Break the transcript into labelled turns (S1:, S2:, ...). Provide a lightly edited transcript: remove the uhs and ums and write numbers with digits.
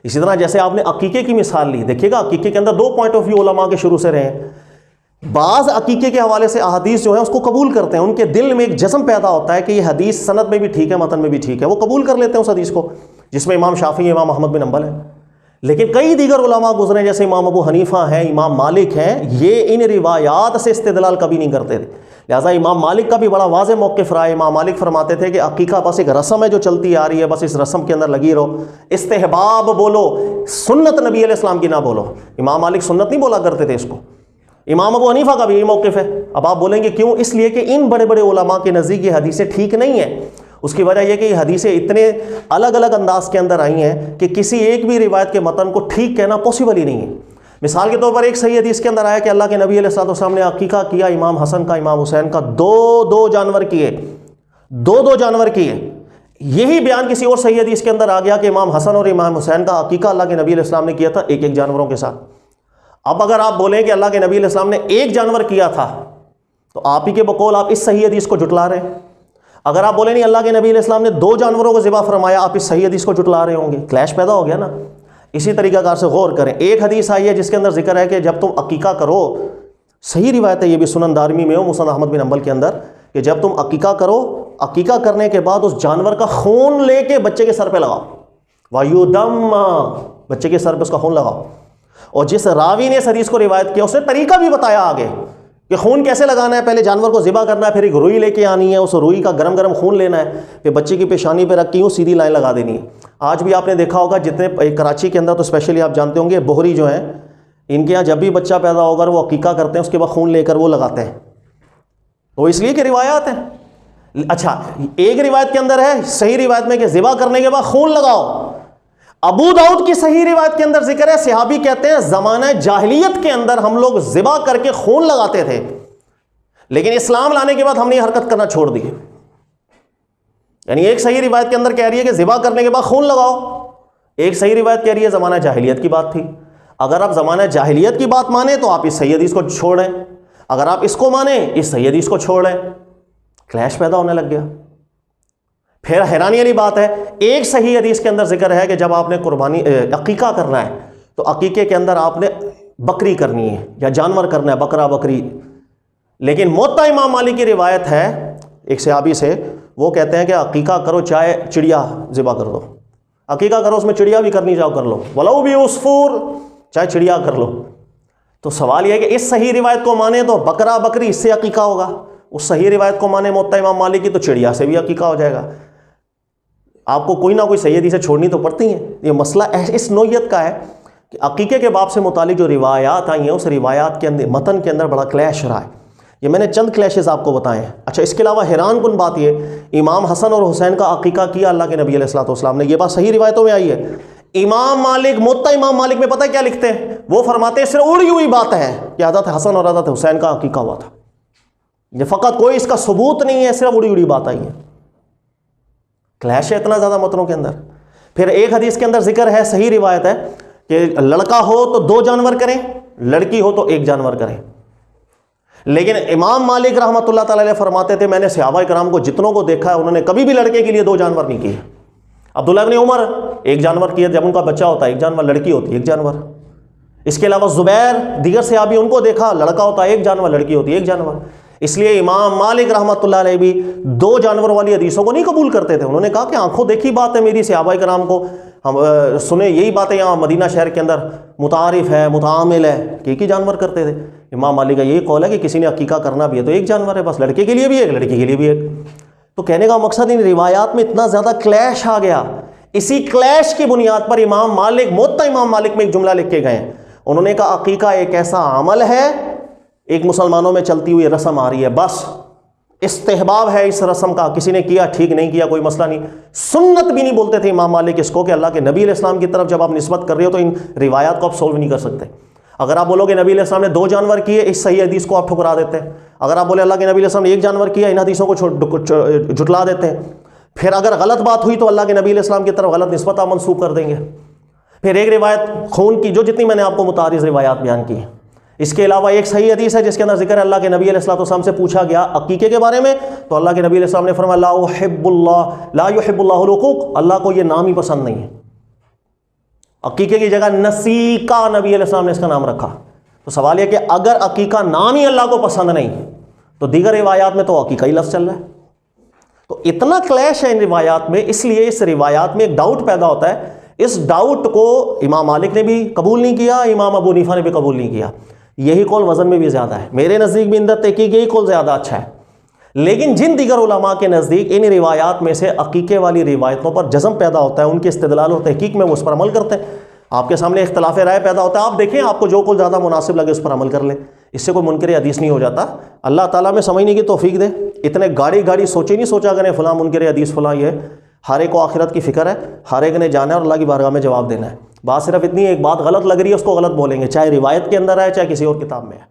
S1: اسی طرح جیسے آپ نے عقیقے کی مثال لی، دیکھیے گا عقیقے کے اندر دو پوائنٹ آف ویو علماء کے شروع سے رہے ہیں. بعض عقیقے کے حوالے سے احادیث جو ہیں اس کو قبول کرتے ہیں، ان کے دل میں ایک جزم پیدا ہوتا ہے کہ یہ حدیث سند میں بھی ٹھیک ہے، متن میں بھی ٹھیک ہے، وہ قبول کر لیتے ہیں اس حدیث کو، جس میں امام شافعی، امام احمد بن حنبل ہیں. لیکن کئی دیگر علماء گزرے جیسے امام ابو حنیفہ ہیں، امام مالک ہیں، یہ ان روایات سے استدلال کبھی نہیں کرتے تھے. لہٰذا امام مالک کا بھی بڑا واضح موقف رہا ہے. امام مالک فرماتے تھے کہ عقیقہ بس ایک رسم ہے جو چلتی آ رہی ہے، بس اس رسم کے اندر لگی رہو، استحباب بولو، سنت نبی علیہ السلام کی نہ بولو. امام مالک سنت نہیں بولا کرتے تھے اس کو. امام ابو حنیفہ کا بھی یہ موقف ہے. اب آپ بولیں گے کیوں؟ اس لیے کہ ان بڑے بڑے علماء کے نزدیک یہ حدیثیں ٹھیک نہیں ہیں. اس کی وجہ یہ کہ یہ حدیثیں اتنے الگ الگ انداز کے اندر آئی ہیں کہ کسی ایک بھی روایت کے متن کو ٹھیک کہنا پاسبل ہی نہیں ہے. مثال کے طور پر ایک صحیح حدیث کے اندر آیا کہ اللہ کے نبی علیہ السلام نے عقیقہ کیا، امام حسن کا، امام حسین کا، دو جانور کیے، دو جانور کیے. یہی بیان کسی اور صحیح حدیث کے اندر آ گیا کہ امام حسن اور امام حسین کا عقیقہ اللہ کے نبی علیہ السلام نے کیا تھا ایک جانوروں کے ساتھ. اب اگر آپ بولیں کہ اللہ کے نبی علیہ السلام نے ایک جانور کیا تھا تو آپ ہی کے بقول آپ اس صحیح حدیث کو جھٹلا رہے ہیں. اگر آپ بولیں نہیں اللہ کے نبی علیہ السلام نے 2 جانوروں کو ذبح فرمایا، آپ اس صحیح حدیث کو جھٹلا رہے ہوں گے. کلیش پیدا ہو گیا نا. اسی طریقہ کار سے غور کریں. ایک حدیث آئی ہے جس کے اندر ذکر ہے کہ جب تم عقیقہ کرو، صحیح روایت ہے یہ بھی سنن دارمی میں ہو، مسند احمد بن حنبل کے اندر، کہ جب تم عقیقہ کرو، عقیقہ کرنے کے بعد اس جانور کا خون لے کے بچے کے سر پہ لگاؤ. وَيُدَمَّ، بچے کے سر پہ اس کا خون لگاؤ. اور جس راوی نے اس حدیث کو روایت کیا اس نے طریقہ بھی بتایا آگے کہ خون کیسے لگانا ہے. پہلے جانور کو ذبح کرنا ہے، پھر ایک روئی لے کے آنی ہے، اس روئی کا گرم گرم خون لینا ہے، پھر بچے کی پیشانی پہ رکھ کے یوں سیدھی لائن لگا دینی ہے. آج بھی آپ نے دیکھا ہوگا جتنے کراچی کے اندر تو اسپیشلی آپ جانتے ہوں گے، بوہری جو ہیں ان کے یہاں جب بھی بچہ پیدا ہوگا وہ عقیقہ کرتے ہیں، اس کے بعد خون لے کر وہ لگاتے ہیں. تو اس لیے کہ روایات ہیں. اچھا، ایک روایت کے اندر ہے صحیح روایت میں کہ ذبح کرنے کے بعد خون لگاؤ. ابو داؤد کی صحیح روایت کے اندر ذکر ہے، صحابی کہتے ہیں زمانہ جاہلیت کے اندر ہم لوگ ذبح کر کے خون لگاتے تھے، لیکن اسلام لانے کے بعد ہم نے یہ حرکت کرنا چھوڑ دی. یعنی ایک صحیح روایت کے اندر کہہ رہی ہے کہ ذبح کرنے کے بعد خون لگاؤ، ایک صحیح روایت کہہ رہی ہے زمانہ جاہلیت کی بات تھی. اگر آپ زمانہ جاہلیت کی بات مانیں تو آپ اس صحیح حدیث کو چھوڑیں، اگر آپ اس کو مانیں اس صحیح حدیث کو چھوڑیں. کلیش پیدا ہونے لگ گیا. پھر حیرانی والی بات ہے، ایک صحیح حدیث کے اندر ذکر ہے کہ جب آپ نے قربانی عقیقہ کرنا ہے تو عقیقے کے اندر آپ نے بکری کرنی ہے یا جانور کرنا ہے، بکرا بکری. لیکن موطا امام مالک کی روایت ہے ایک صحابی سے، وہ کہتے ہیں کہ عقیقہ کرو چاہے چڑیا ذبح کر دو. عقیقہ کرو اس میں چڑیا بھی کرنی چاہو کر لو، ولو بھی عصفور، چاہے چڑیا کر لو. تو سوال یہ ہے کہ اس صحیح روایت کو مانے تو بکرا بکری اس سے عقیقہ ہوگا، اس صحیح روایت کو مانے موطا امام مالک کی تو چڑیا سے بھی عقیقہ ہو جائے گا. آپ کو کوئی نہ کوئی صحیح حدیثیں چھوڑنی تو پڑتی ہیں. یہ مسئلہ اس نوعیت کا ہے کہ عقیقے کے باب سے متعلق جو روایات آئی ہیں اس روایات کے اندر متن کے اندر بڑا کلیش رہا ہے. یہ میں نے چند کلیشز آپ کو بتائے ہیں. اچھا، اس کے علاوہ حیران کن بات یہ، امام حسن اور حسین کا عقیقہ کیا اللہ کے نبی علیہ السلام نے، یہ بات صحیح روایتوں میں آئی ہے. امام مالک، موطا امام مالک میں پتہ کیا لکھتے ہیں؟ وہ فرماتے ہیں صرف اڑی ہوئی بات ہے کہ حضرت حسن اور حضرت حسین کا عقیقہ ہوا تھا. یہ فقط کوئی اس کا ثبوت نہیں ہے، صرف اڑی بات آئی ہے. کلیش ہے اتنا زیادہ متنوں کے اندر. پھر ایک حدیث کے اندر ذکر ہے، صحیح روایت ہے کہ لڑکا ہو تو 2 جانور کریں، لڑکی ہو تو 1 جانور کریں. لیکن امام مالک رحمۃ اللہ تعالی علیہ فرماتے تھے میں نے صحابہ کرام کو جتنوں کو دیکھا ہے انہوں نے کبھی بھی لڑکے کے لیے 2 جانور نہیں کیے. عبداللہ ابن عمر 1 جانور کیے، جب ان کا بچہ ہوتا ہے 1 جانور، لڑکی ہوتی ہے 1 جانور. اس کے علاوہ زبیر، دیگر صحابی ان کو دیکھا لڑکا ہوتا ہے 1 جانور، لڑکی ہوتی ہے 1 جانور. اس لیے امام مالک رحمۃ اللہ علیہ بھی 2 جانور والی حدیثوں کو نہیں قبول کرتے تھے. انہوں نے کہا کہ آنکھوں دیکھی بات ہے میری، صحابہ کرام کو ہم سنے یہی باتیں یہاں مدینہ شہر کے اندر متعارف ہے، متعامل ہے کہ 1 ہی جانور کرتے تھے. امام مالک کا یہی قول ہے کہ کسی نے عقیقہ کرنا بھی ہے تو 1 جانور ہے بس، لڑکے کے لیے بھی 1، لڑکی کے لیے بھی 1. تو کہنے کا مقصد ان روایات میں اتنا زیادہ کلیش آ گیا. اسی کلیش کی بنیاد پر امام مالک، موطا امام مالک میں ایک جملہ لکھ کے گئے. انہوں نے کہا عقیقہ ایک ایسا عمل ہے، ایک مسلمانوں میں چلتی ہوئی رسم آ رہی ہے، بس استحباب ہے اس رسم کا، کسی نے کیا ٹھیک نہیں کیا کوئی مسئلہ نہیں. سنت بھی نہیں بولتے تھے امام مالک اس کو کہ اللہ کے نبی علیہ السلام کی طرف جب آپ نسبت کر رہے ہو تو ان روایات کو آپ سولو نہیں کر سکتے. اگر آپ بولو کہ نبی علیہ السلام نے 2 جانور کیے، اس صحیح حدیث کو آپ ٹھکرا دیتے ہیں. اگر آپ بولے اللہ کے نبی علیہ السلام نے 1 جانور کیا، ان حدیثوں کو جھٹلا دیتے ہیں. پھر اگر غلط بات ہوئی تو اللہ کے نبی علیہ السلام کی طرف غلط نسبت آپ منسوب کر دیں گے. پھر ایک روایت خون کی، جو جتنی میں نے آپ کو متعارض روایات بیان کی ہیں. اس کے علاوہ ایک صحیح حدیث ہے جس کے اندر ذکر ہے اللہ کے نبی علیہ السلام سے پوچھا گیا عقیقے کے بارے میں تو اللہ کے نبی علیہ السلام نے فرمایا لا يحب اللہ العقوق، اللہ کو یہ نام ہی پسند نہیں ہے. عقیقے کی جگہ نسیکہ نبی علیہ السلام نے اس کا نام رکھا. تو سوال یہ کہ اگر عقیقہ نام ہی اللہ کو پسند نہیں تو دیگر روایات میں تو عقیقہ ہی لفظ چل رہا ہے. تو اتنا کلیش ہے ان روایات میں، اس لیے اس روایات میں ایک ڈاؤٹ پیدا ہوتا ہے. اس ڈاؤٹ کو امام مالک نے بھی قبول نہیں کیا، امام ابو حنیفہ نے بھی قبول نہیں کیا. یہی قول وزن میں بھی زیادہ ہے. میرے نزدیک بھی اندر تحقیق یہی قول زیادہ اچھا ہے. لیکن جن دیگر علماء کے نزدیک ان روایات میں سے عقیقے والی روایتوں پر جزم پیدا ہوتا ہے، ان کے استدلال اور تحقیق میں وہ اس پر عمل کرتے ہیں. آپ کے سامنے اختلاف رائے پیدا ہوتا ہے، آپ دیکھیں آپ کو جو قول زیادہ مناسب لگے اس پر عمل کر لیں. اس سے کوئی منکر حدیث نہیں ہو جاتا. اللہ تعالیٰ میں سمجھنے کی توفیق دے. اتنے گاڑی سوچے نہیں سوچا کریں فلاں منکر حدیث فلاں. یہ ہر ایک کو آخرت کی فکر ہے، ہر ایک نے جانا ہے اور اللہ کی بارگاہ میں جواب دینا ہے. بات صرف اتنی ہے، ایک بات غلط لگ رہی ہے اس کو غلط بولیں گے، چاہے روایت کے اندر ہے چاہے کسی اور کتاب میں ہے.